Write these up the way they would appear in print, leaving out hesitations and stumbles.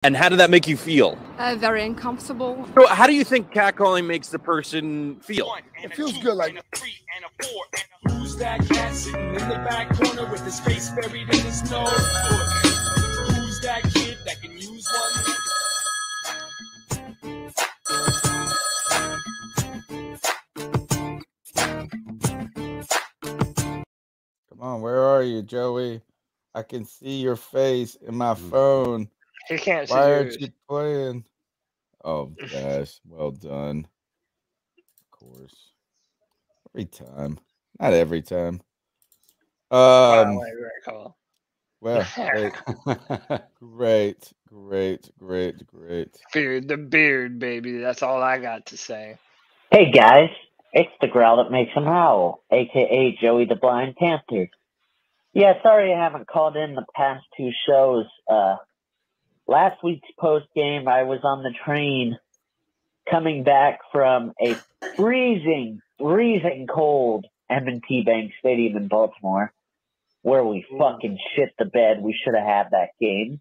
And how did that make you feel? Very uncomfortable. So how do you think catcalling makes the person feel? It feels good, like. Who's that cat sitting in the back corner with his face buried in his nose? Who's that kid that can use one? Come on, where are you, Joey? I can see your face in my phone. He can't see Why yours. aren't you playing? Oh, gosh. Well done. Of course. Every time. Not every time. Wow, Well, great. Beard, the beard, baby. That's all I got to say. Hey guys, it's the growl that makes them howl, aka Joey the Blind Panther. Yeah, sorry I haven't called in the past two shows. Last week's post game, I was on the train coming back from a freezing cold M&T Bank Stadium in Baltimore, where we fucking shit the bed. We should have had that game.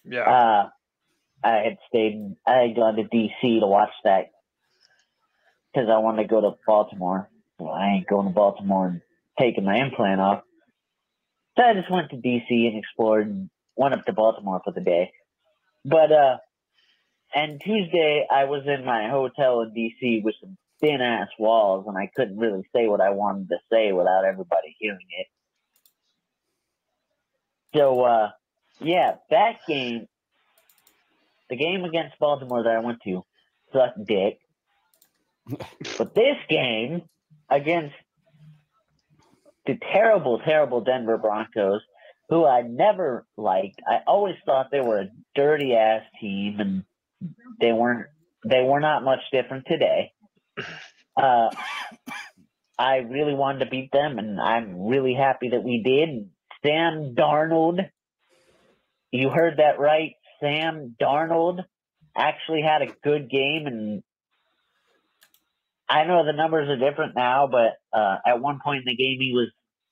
Yeah. I had gone to DC to watch that because I wanted to go to Baltimore. Well, I ain't going to Baltimore and taking my implant off. So I just went to DC and explored and went up to Baltimore for the day. But, and Tuesday I was in my hotel in DC with some thin ass walls and I couldn't really say what I wanted to say without everybody hearing it. So, yeah, that game, the game against Baltimore that I went to, sucked dick. But this game against the terrible Denver Broncos, who I never liked, I always thought they were a dirty ass team, and they were not much different today. I really wanted to beat them, and I'm really happy that we did. Sam Darnold, you heard that right. Sam Darnold actually had a good game, and I know the numbers are different now, but at one point in the game, he was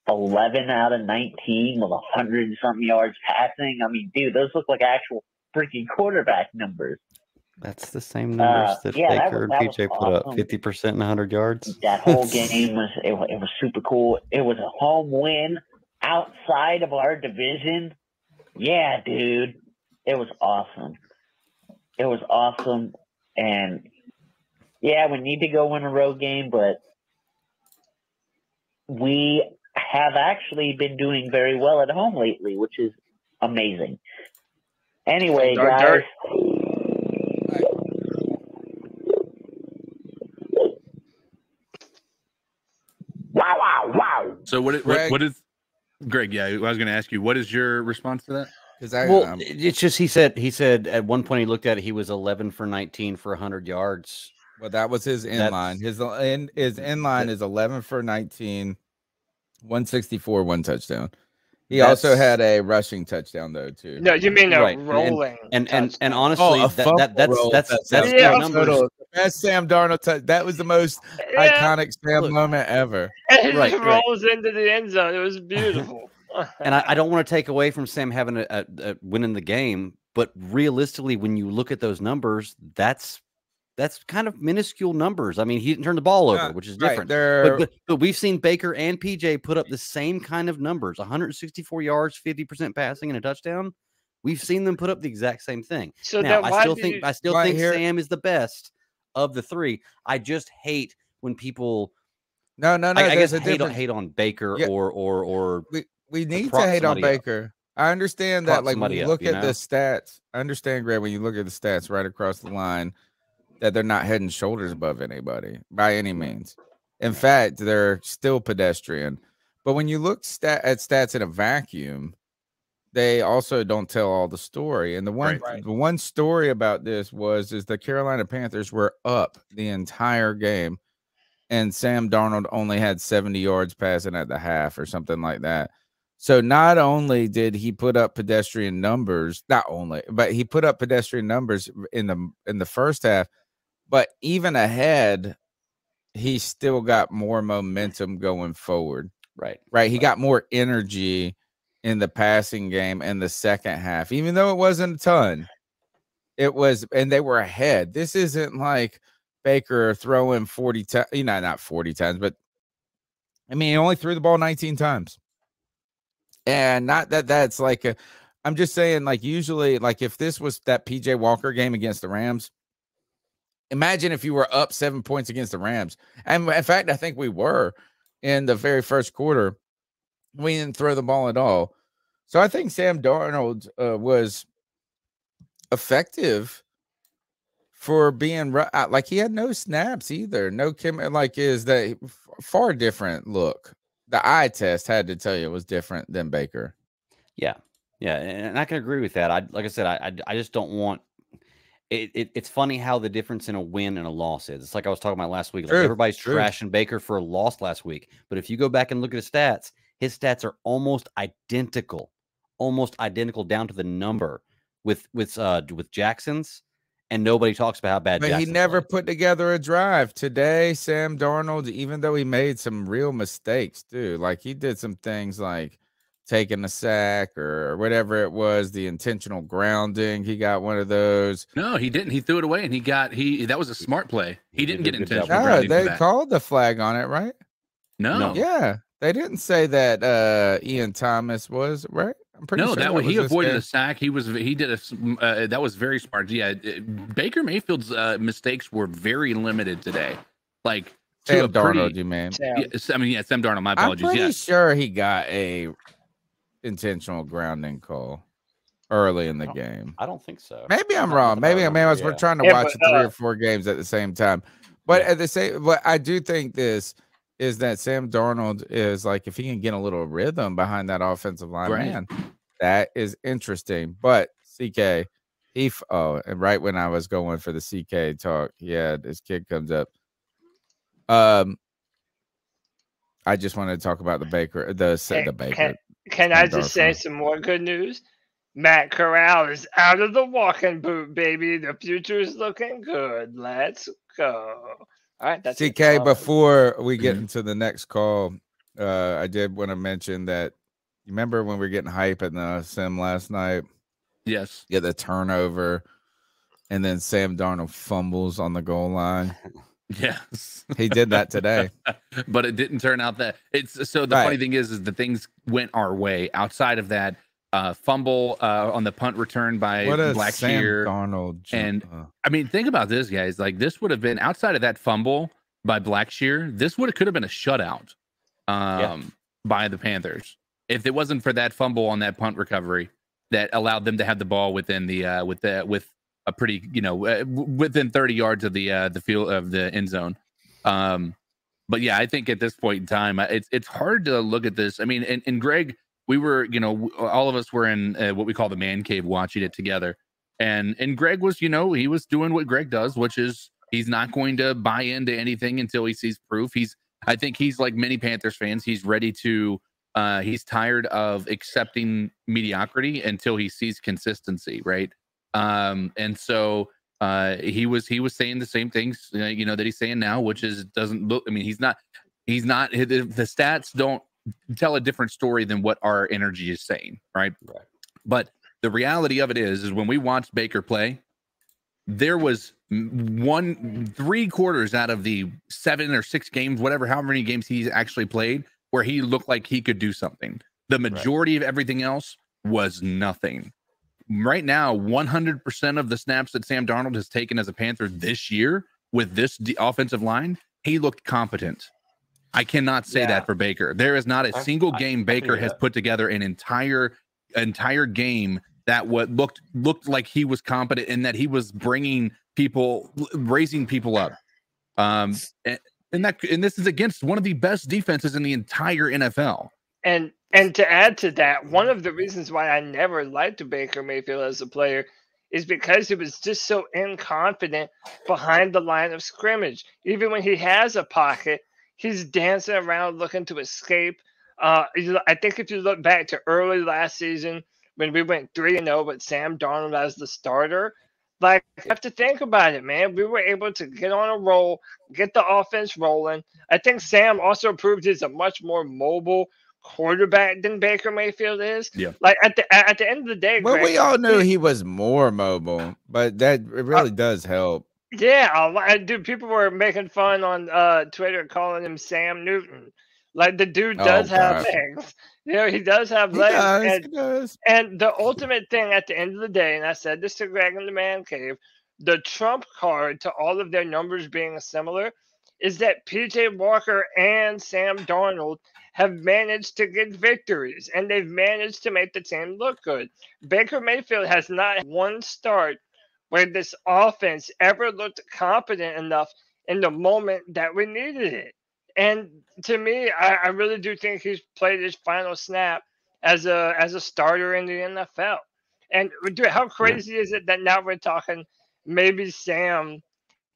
11 out of 19 with 100-something yards passing. I mean, dude, those look like actual freaking quarterback numbers. That's the same numbers that Baker and PJ put up, 50% and 100 yards. That whole game was super cool. It was a home win outside of our division. Yeah, dude. It was awesome. It was awesome. And yeah, we need to go win a road game, but we have actually been doing very well at home lately, which is amazing. Anyway, guys. Wow. So what is Greg? Yeah, I was going to ask you, what is your response to that? Well, it's just he said at one point he looked at it, he was 11 for 19 for 100 yards. Well, that was his inline. His inline is 11 for 19, 164, one touchdown. He also had a rushing touchdown though too. No, you mean a rolling and honestly, that's numbers. That's Sam Darnold. That was the most iconic Sam moment ever. It rolls into the end zone. It was beautiful. And I don't want to take away from Sam having a winning the game, but realistically, when you look at those numbers, that's kind of minuscule numbers. I mean, he didn't turn the ball over, which is different. But we've seen Baker and PJ put up the same kind of numbers: 164 yards, 50% passing, and a touchdown. We've seen them put up the exact same thing. So now, I still think Sam is the best of the three. I just hate when people. No. I guess hate on Baker or. We need to hate on Baker. I understand that, like, when you look at the stats, I understand, Greg, when you look at the stats right across the line, that they're not head and shoulders above anybody by any means. In fact, they're still pedestrian. But when you look at stats in a vacuum, they also don't tell all the story. And the one story about this is the Carolina Panthers were up the entire game, and Sam Darnold only had 70 yards passing at the half or something like that. So not only did he put up pedestrian numbers, but he put up pedestrian numbers in the first half, but even ahead, he still got more momentum going forward. Right. He got more energy in the passing game in the second half, even though it wasn't a ton. It was, and they were ahead. This isn't like Baker throwing 40 times, not 40 times, but I mean, he only threw the ball 19 times. And not that that's like I'm just saying, like, usually, like, if this was that PJ Walker game against the Rams, imagine if you were up 7 points against the Rams. And in fact, I think we were in the very first quarter. We didn't throw the ball at all. So I think Sam Darnold was effective for being like, he had no snaps either. No like, is that far different look. The eye test had to tell you it was different than Baker. Yeah. Yeah. And I can agree with that. Like I said, I just don't want it's funny how the difference in a win and a loss is. It's like I was talking about last week. Like everybody's trashing Baker for a loss last week. But if you go back and look at his stats are almost identical down to the number with Jackson's, and nobody talks about how bad. But Jackson he never played. put together a drive today. Sam Darnold, even though he made some real mistakes, dude, like he did some things like taking a sack or whatever it was, the intentional grounding. He got one of those. No, he didn't. He threw it away, and that was a smart play. He didn't get intentional grounding. They called the flag on it, right? No. Yeah. They didn't say that Ian Thomas was, right? I'm pretty sure that he avoided a sack. He did that was very smart. Yeah, Baker Mayfield's mistakes were very limited today. Like Sam Darnold, you mean? Sam Darnold. My apologies. I'm pretty sure he got a intentional grounding call early in the game. I don't think so. Maybe I'm wrong. Maybe we're trying to watch 3 or 4 games at the same time. But but I do think this is that Sam Darnold is like, if he can get a little rhythm behind that offensive line, man, that is interesting. But CK, and right when I was going for the CK talk, this kid comes up. I just wanted to talk about the Baker, the Baker. Can I just say some more good news? Matt Corral is out of the walking boot, baby. The future is looking good. Let's go. All right, that's CK. Before we get into the next call, I did want to mention that. You remember when we were getting hype in the sim last night? Yes. Get the turnover, and then Sam Darnold fumbles on the goal line. Yes, he did that today, but it didn't turn out that it's. So the funny thing is the things went our way. Outside of that, fumble on the punt return by Blackshear, Darnold, and I mean, think about this, guys. Like, this would have been, outside of that fumble by Blackshear, this could have been a shutout by the Panthers if it wasn't for that fumble on that punt recovery that allowed them to have the ball within the with a pretty, within 30 yards of the field of the end zone. But yeah, I think at this point in time, it's hard to look at this. I mean, and Greg, we were, all of us were in what we call the man cave watching it together. And Greg was, he was doing what Greg does, which is he's not going to buy into anything until he sees proof. I think he's like many Panthers fans. He's ready to, he's tired of accepting mediocrity until he sees consistency. Right. And so he was saying the same things, that he's saying now, which is doesn't look, I mean, he's not, the stats don't tell a different story than what our energy is saying. Right. But the reality of it is when we watched Baker play, there was 3 quarters out of the 7 or 6 games, however many games he's actually played, where he looked like he could do something. The majority of everything else was nothing. Right now, 100% of the snaps that Sam Darnold has taken as a Panther this year with this offensive line, he looked competent. I cannot say that for Baker. There is not a single game Baker has put together an entire game that looked like he was competent and that he was raising people up. And this is against one of the best defenses in the entire NFL. And to add to that, one of the reasons why I never liked Baker Mayfield as a player is because he was just so inconfident behind the line of scrimmage. Even when he has a pocket, he's dancing around looking to escape. I think if you look back to early last season when we went 3-0 with Sam Darnold as the starter, like, you have to think about it, man. We were able to get on a roll, get the offense rolling. I think Sam also proved he's a much more mobile quarterback than Baker Mayfield is. Yeah. Like at the end of the day, well, Greg, we all knew he was more mobile, but that it really does help. Yeah, dude, people were making fun on Twitter calling him Sam Newton. Like the dude does have legs. You know, he does have legs. He does. And the ultimate thing at the end of the day, and I said this to Greg in the man cave, the trump card to all of their numbers being similar is that PJ Walker and Sam Darnold have managed to get victories, and they've managed to make the team look good. Baker Mayfield has not had one start where this offense ever looked competent enough in the moment that we needed it. And to me, I really do think he's played his final snap as a starter in the NFL. And dude, how crazy is it that now we're talking maybe Sam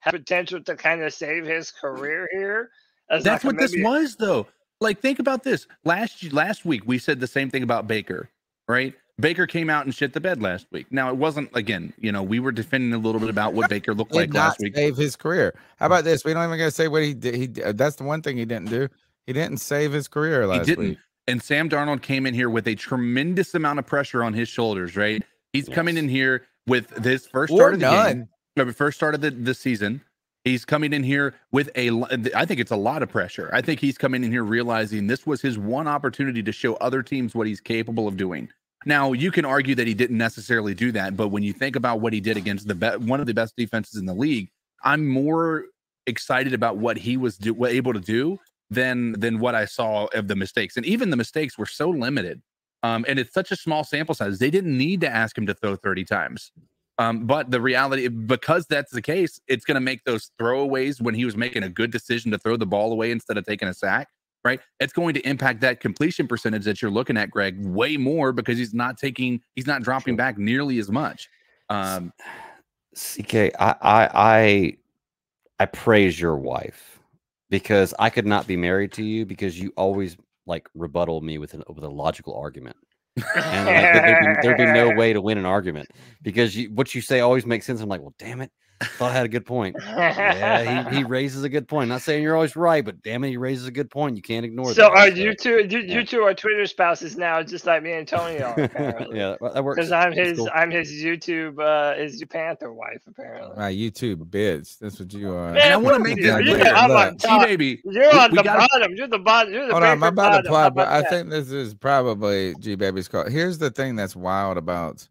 has potential to kind of save his career here? That's what this was, though. Like, think about this. Last week, we said the same thing about Baker, right? Baker came out and shit the bed last week. Now, it wasn't, again, you know, we were defending a little bit about what Baker looked like last week. Save his career. How about this? We don't even got to say what he did. That's the one thing he didn't do. He didn't save his career last week. And Sam Darnold came in here with a tremendous amount of pressure on his shoulders, right? He's coming in here with this first start of the game, first start of the season. He's coming in here with I think it's a lot of pressure. I think he's coming in here realizing this was his one opportunity to show other teams what he's capable of doing. Now, you can argue that he didn't necessarily do that, but when you think about what he did against one of the best defenses in the league, I'm more excited about what he was able to do than what I saw of the mistakes. And even the mistakes were so limited. And it's such a small sample size. They didn't need to ask him to throw 30 times. But the reality, because that's the case, it's going to make those throwaways when he was making a good decision to throw the ball away instead of taking a sack, right? It's going to impact that completion percentage that you're looking at, Greg, way more because he's not dropping back nearly as much. CK, I praise your wife because I could not be married to you because you always like rebuttal me with a logical argument. And like, there'd be no way to win an argument because what you say always makes sense. I'm like, well, damn it. Thought I had a good point. Yeah, he raises a good point. Not saying you're always right, but damn it, he raises a good point. You can't ignore that. So are you two are Twitter spouses now, just like me and Tony are, apparently. Yeah, that works. Because I'm his YouTube is your Panther wife, apparently. YouTube bitch. That's what you are. Man, and I want to make this G-Baby. You're on the bottom. You're the bottom. You're the Hold on, I'm about bottom. to apply, but I think this is probably G-Baby's call. Here's the thing that's wild about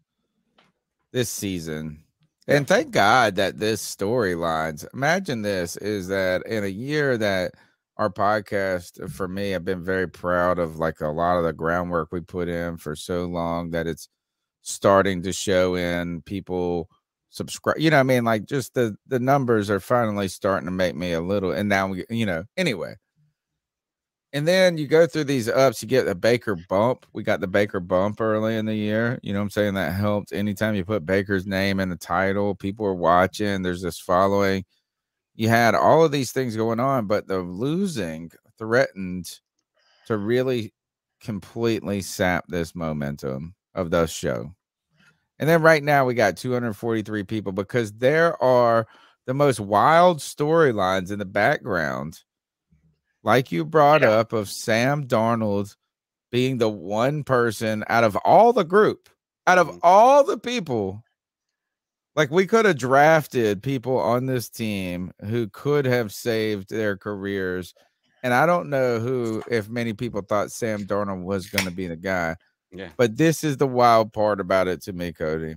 this season. And thank God that this storylines, imagine this, is that in a year that our podcast, for me, I've been very proud of like a lot of the groundwork we put in for so long that it's starting to show in people subscribe. You know what I mean? Like just the numbers are finally starting to make me a little, and now, anyway. And then you go through these ups, you get a Baker bump. We got the Baker bump early in the year. You know what I'm saying? That helped. Anytime you put Baker's name in the title, people are watching. There's this following. You had all of these things going on, but the losing threatened to really completely sap this momentum of the show. And then right now we got 243 people because there are the most wild storylines in the background. Like you brought up of Sam Darnold being the one person out of all the group, out of all the people, like we could have drafted people on this team who could have saved their careers. And I don't know if many people thought Sam Darnold was going to be the guy. Yeah. But this is the wild part about it to me, Cody.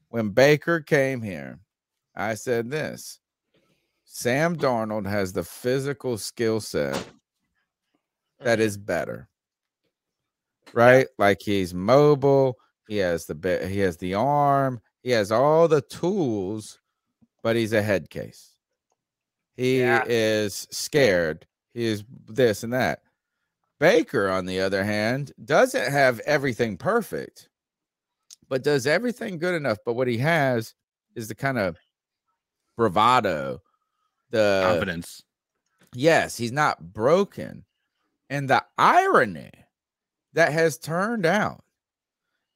When Baker came here, I said this. Sam Darnold has the physical skill set that is better, right? Like he's mobile. He has the arm. He has all the tools, but he's a head case. He is scared. He is this and that. Baker, on the other hand, doesn't have everything perfect, but does everything good enough. But what he has is the kind of bravado, the confidence. Yes, he's not broken. And the irony that has turned out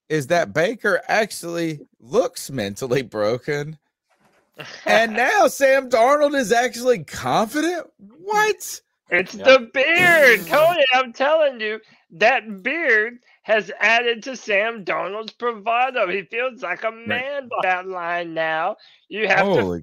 is that Baker actually looks mentally broken. And now Sam Darnold is actually confident. What? It's the beard, Tony. I'm telling you, that beard has added to Sam Darnold's bravado. He feels like a man by that line now. You have to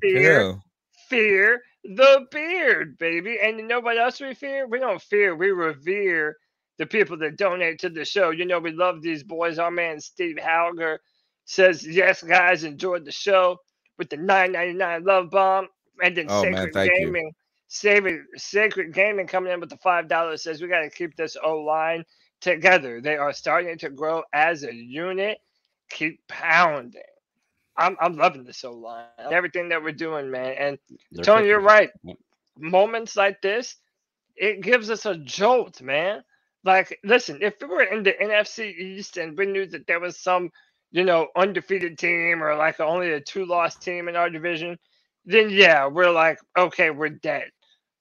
fear the beard, baby. And you know what else we fear? We don't fear. We revere the people that donate to the show. You know, we love these boys. Our man Steve Hauger says, "Yes, guys, enjoyed the show with the $9.99 love bomb." And then Sacred Gaming. Sacred Gaming coming in with the $5 says we got to keep this O-line together. They are starting to grow as a unit. Keep pounding. I'm loving this O-line. Everything that we're doing, man. And Tony, you're right. Moments like this, it gives us a jolt, man. Like, listen, if we were in the NFC East and we knew that there was some, undefeated team or like only a 2-loss team in our division, then yeah, we're like, okay, we're dead.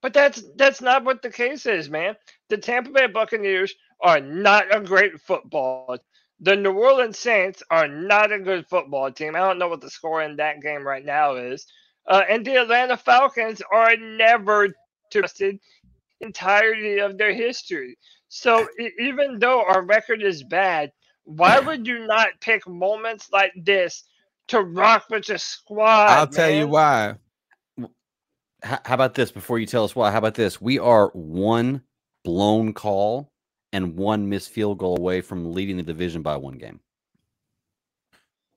But that's not what the case is, man. The Tampa Bay Buccaneers are not a great football. The New Orleans Saints are not a good football team. I don't know what the score in that game right now is. And the Atlanta Falcons are never trusted entirety of their history. So even though our record is bad, why would you not pick moments like this to rock with your squad? I'll tell you why. How about this before you tell us why? How about this? We are one blown call and one missed field goal away from leading the division by 1 game.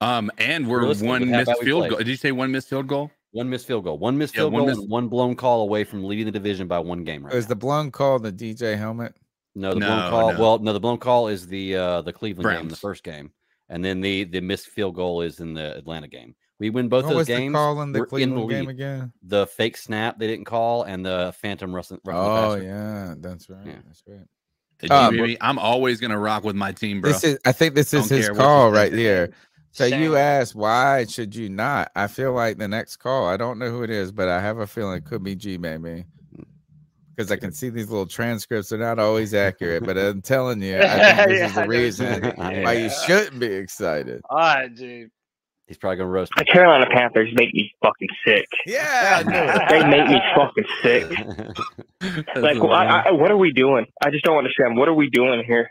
And we're one missed field goal. Did you say one missed field goal? One missed field goal. One missed field goal and one blown call away from leading the division by 1 game. Right Is the blown call the DJ helmet? No, the blown call. No. Well, no, the blown call is the Cleveland game, the first game, and then the missed field goal is in the Atlanta game. We win both those games. The call in the Cleveland game again? The fake snap they didn't call and the phantom roughing the passer. Yeah, that's right. Yeah. That's right. I'm always gonna rock with my team, bro. I think this is his call right here. So you asked why should you not? I feel like the next call, I don't know who it is, but I have a feeling it could be G Baby. Because I can see these little transcripts are not always accurate, but I'm telling you, I think this is the reason why you shouldn't be excited. All right, dude. He's probably gonna roast me. The Carolina Panthers make me fucking sick. Yeah, they make me fucking sick. Like, what are we doing? I just don't understand. What are we doing here?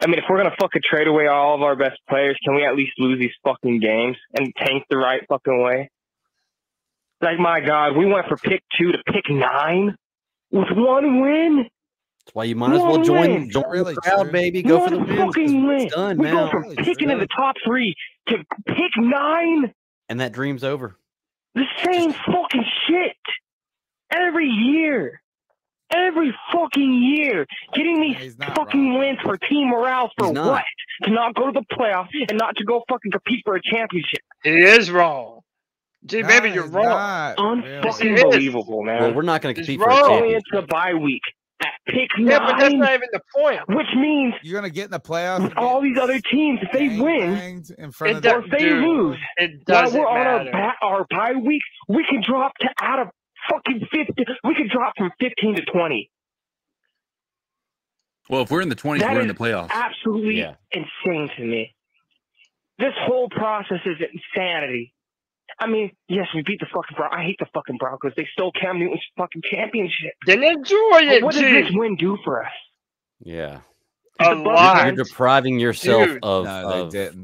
I mean, if we're gonna fucking trade away all of our best players, can we at least lose these fucking games and tank the right fucking way? Like, my God, we went from pick 2 to pick 9 with 1 win. That's why you might as well join the crowd, baby. Go for the win. It's done now. We go from picking in the top 3 to pick 9. And that dream's over. The same fucking shit. Every year. Every fucking year. Getting these fucking wins for team morale for what? To not go to the playoffs and not to go fucking compete for a championship. He is wrong. Gee, baby, you're wrong. Unfucking believable, man. Well, we're not going to compete for a championship. Into the bye week. At pick 9, yeah, but that's not even the point. Which means you're gonna get in the playoffs. With all these other teams, if they win, or if they lose, it doesn't while we're matter. On our bye week, we can drop to out of fucking 50. We can drop from 15 to 20. Well, if we're in the 20s, we're in the playoffs. Absolutely insane to me. This whole process is insanity. I mean, yes, we beat the fucking Broncos. I hate the fucking Broncos. They stole Cam Newton's fucking championship. Then enjoy it, what does this win do for us? Yeah. A lot. You're depriving yourself of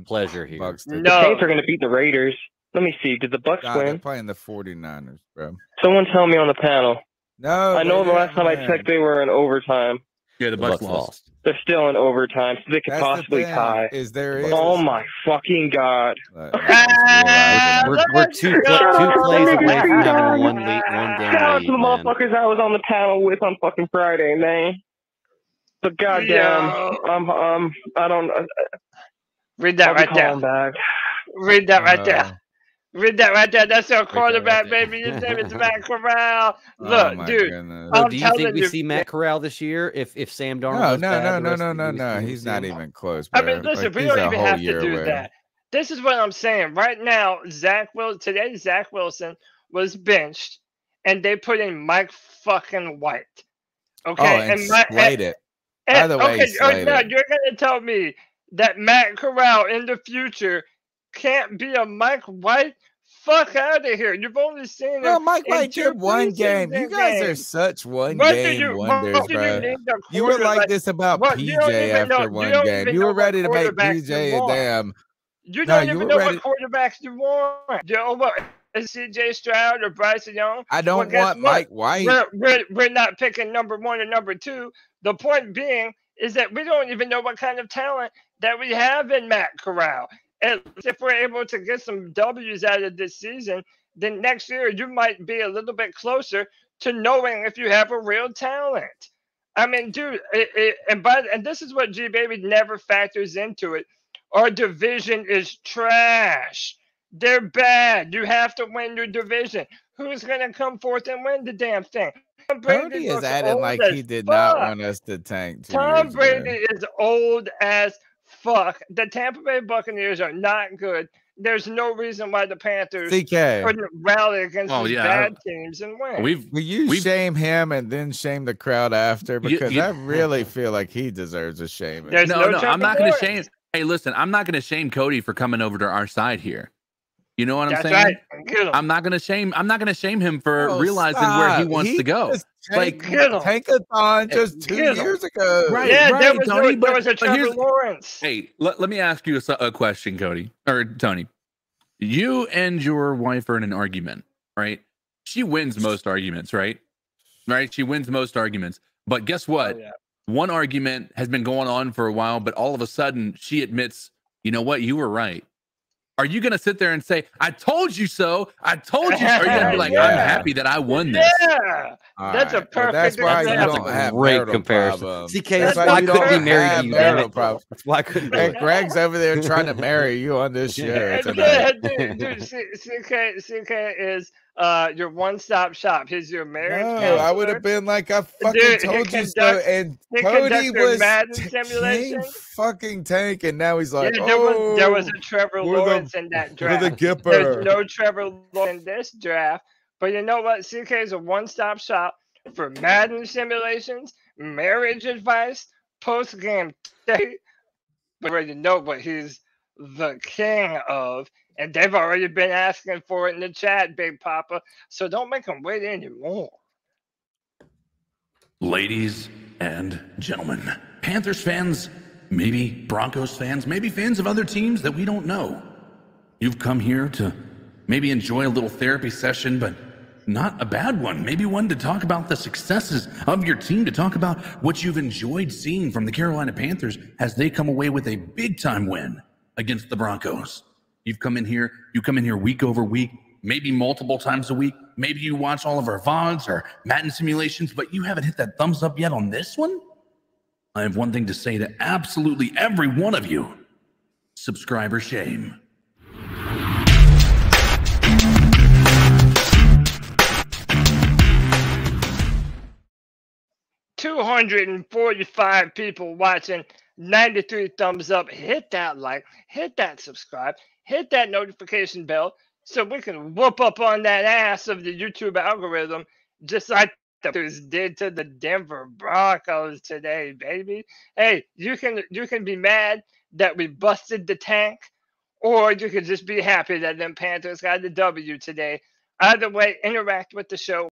pleasure here. The Saints are going to beat the Raiders. Let me see. Did the Bucks win? They're playing the 49ers, bro. Someone tell me on the panel. No. I know the last time I checked, they were in overtime. Yeah, the Bucks lost. They're still in overtime, so they could possibly tie. Oh my fucking God! We're two plays away from having one game. Shout out to the motherfuckers I was on the panel with on fucking Friday, man. But goddamn, I don't. Read that right there. Read that right there. Read that right there. That's your quarterback, baby. His name is Matt Corral. Look, dude. Do you think we see Matt Corral this year if Sam Darnold? No. He's not even close. Bro. I mean, listen, we don't even have to do that. This is what I'm saying. Right now, Zach Wilson was benched, and they put in Mike fucking White. Okay, and slayed it. By the way, now you're gonna tell me that Matt Corral in the future can't be a Mike White fuck out of here. You've only seen Well, it. Mike White did one game. You guys are such one-game wonders, bro. You were like this about PJ after one game. You were ready to make PJ a damn. You don't even know what quarterbacks you want. You know what? CJ Stroud or Bryce Young. I don't want Mike White. We're not picking number 1 or number 2. The point being is that we don't even know what kind of talent that we have in Matt Corral. And if we're able to get some W's out of this season, then next year you might be a little bit closer to knowing if you have a real talent. I mean, dude, and this is what G Baby never factors into it. Our division is trash. They're bad. You have to win your division. Who's going to come forth and win the damn thing? Cody is acting like he did not want us to tank. Tom Brady is old as fuck. The Tampa Bay Buccaneers are not good. There's no reason why the Panthers couldn't rally against these bad teams and win. Will you shame him and then shame the crowd after? Because I really feel like he deserves a shame. No, I'm not going to shame. Hey, listen, I'm not going to shame Cody for coming over to our side here. You know what I'm saying? Right. I'm not gonna shame him for realizing where he wants to go. Like Tankathon just 2 years ago. Right, yeah, right, Tony. There was a Trevor Lawrence. Hey, let me ask you a question, Cody or Tony. You and your wife are in an argument, right? She wins most arguments, right? Right? She wins most arguments. But guess what? One argument has been going on for a while, but all of a sudden she admits, you know what, you were right. Are you going to sit there and say, I told you so? I told you so. Or are you going to be like, I'm happy that I won this? Yeah. That's a perfect that's why you don't have great comparison. CK, that's why I couldn't be married to you. That's why I couldn't do it. Greg's over there trying to marry you on this show. Dude, CK is your one-stop shop. He's your marriage counselor. I would have been like, I fucking told you so. And Cody was fucking tank, and now he's like, there was a Trevor Lawrence in that draft. There's no Trevor Lawrence in this draft. But you know what? CK is a one-stop shop for Madden simulations, marriage advice, post-game day. But already know what he's the king of. And they've already been asking for it in the chat, Big Papa. So don't make them wait anymore. Ladies and gentlemen, Panthers fans, maybe Broncos fans, maybe fans of other teams that we don't know. You've come here to maybe enjoy a little therapy session, but not a bad one. Maybe one to talk about the successes of your team, to talk about what you've enjoyed seeing from the Carolina Panthers as they come away with a big-time win against the Broncos. You come in here week over week, maybe multiple times a week. Maybe you watch all of our VODs or Madden simulations, but you haven't hit that thumbs up yet on this one? I have one thing to say to absolutely every one of you. Subscriber shame. $245 people watching, 93 thumbs up. Hit that like, hit that subscribe, hit that notification bell so we can whoop up on that ass of the YouTube algorithm just like the Panthers did to the Denver Broncos today, baby. Hey, you can be mad that we busted the tank, or you can just be happy that them Panthers got the W today. Either way, interact with the show.